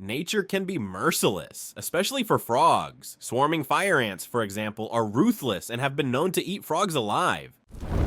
Nature can be merciless, especially for frogs. Swarming fire ants, for example, are ruthless and have been known to eat frogs alive.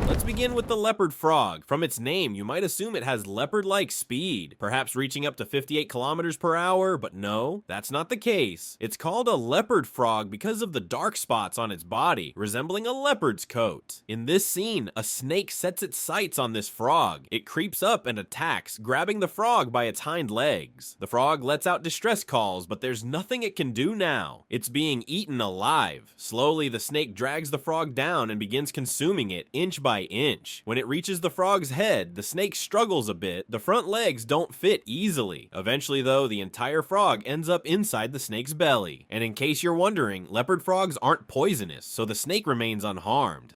Let's begin with the leopard frog. From its name, you might assume it has leopard-like speed, perhaps reaching up to 58 kilometers per hour, but no, that's not the case. It's called a leopard frog because of the dark spots on its body, resembling a leopard's coat. In this scene, a snake sets its sights on this frog. It creeps up and attacks, grabbing the frog by its hind legs. The frog lets out distress calls, but there's nothing it can do now. It's being eaten alive. Slowly, the snake drags the frog down and begins consuming it inch by inch. When it reaches the frog's head, the snake struggles a bit. The front legs don't fit easily. Eventually though, the entire frog ends up inside the snake's belly. And in case you're wondering, leopard frogs aren't poisonous, so the snake remains unharmed.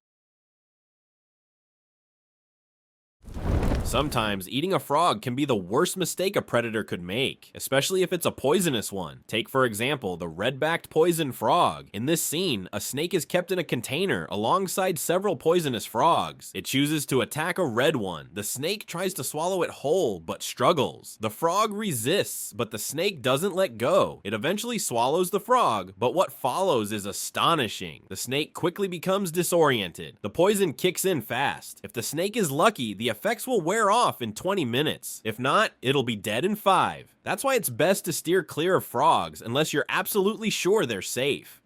Sometimes, eating a frog can be the worst mistake a predator could make, especially if it's a poisonous one. Take, for example, the red-backed poison frog. In this scene, a snake is kept in a container alongside several poisonous frogs. It chooses to attack a red one. The snake tries to swallow it whole, but struggles. The frog resists, but the snake doesn't let go. It eventually swallows the frog, but what follows is astonishing. The snake quickly becomes disoriented. The poison kicks in fast. If the snake is lucky, the effects will wear off in 20 minutes. If not, it'll be dead in 5. That's why it's best to steer clear of frogs unless you're absolutely sure they're safe.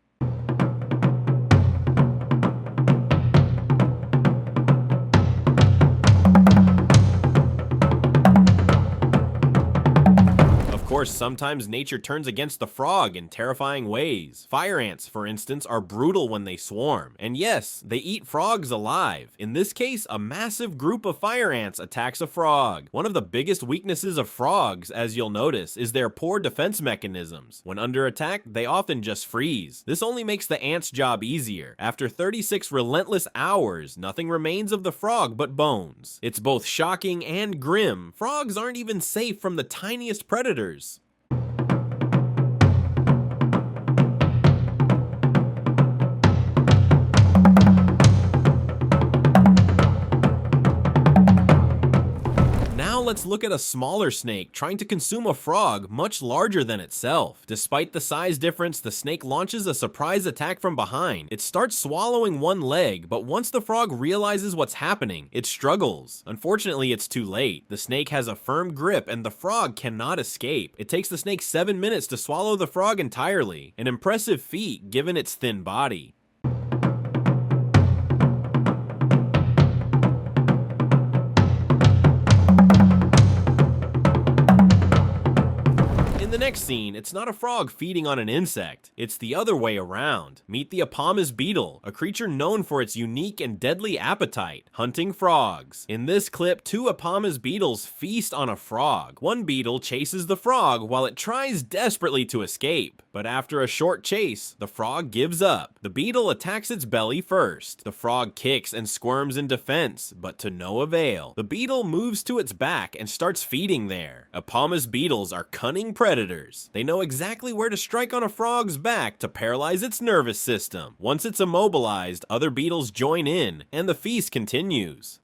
Of course, sometimes nature turns against the frog in terrifying ways. Fire ants, for instance, are brutal when they swarm. And yes, they eat frogs alive. In this case, a massive group of fire ants attacks a frog. One of the biggest weaknesses of frogs, as you'll notice, is their poor defense mechanisms. When under attack, they often just freeze. This only makes the ant's job easier. After 36 relentless hours, nothing remains of the frog but bones. It's both shocking and grim. Frogs aren't even safe from the tiniest predators. Let's look at a smaller snake trying to consume a frog much larger than itself. Despite the size difference, the snake launches a surprise attack from behind. It starts swallowing one leg, but once the frog realizes what's happening, it struggles. Unfortunately, it's too late. The snake has a firm grip and the frog cannot escape. It takes the snake 7 minutes to swallow the frog entirely, an impressive feat given its thin body. In the next scene, it's not a frog feeding on an insect, it's the other way around. Meet the Venomous beetle, a creature known for its unique and deadly appetite, hunting frogs. In this clip, 2 Venomous beetles feast on a frog. One beetle chases the frog while it tries desperately to escape. But after a short chase, the frog gives up. The beetle attacks its belly first. The frog kicks and squirms in defense, but to no avail. The beetle moves to its back and starts feeding there. Venomous beetles are cunning predators. They know exactly where to strike on a frog's back to paralyze its nervous system. Once it's immobilized, other beetles join in, and the feast continues.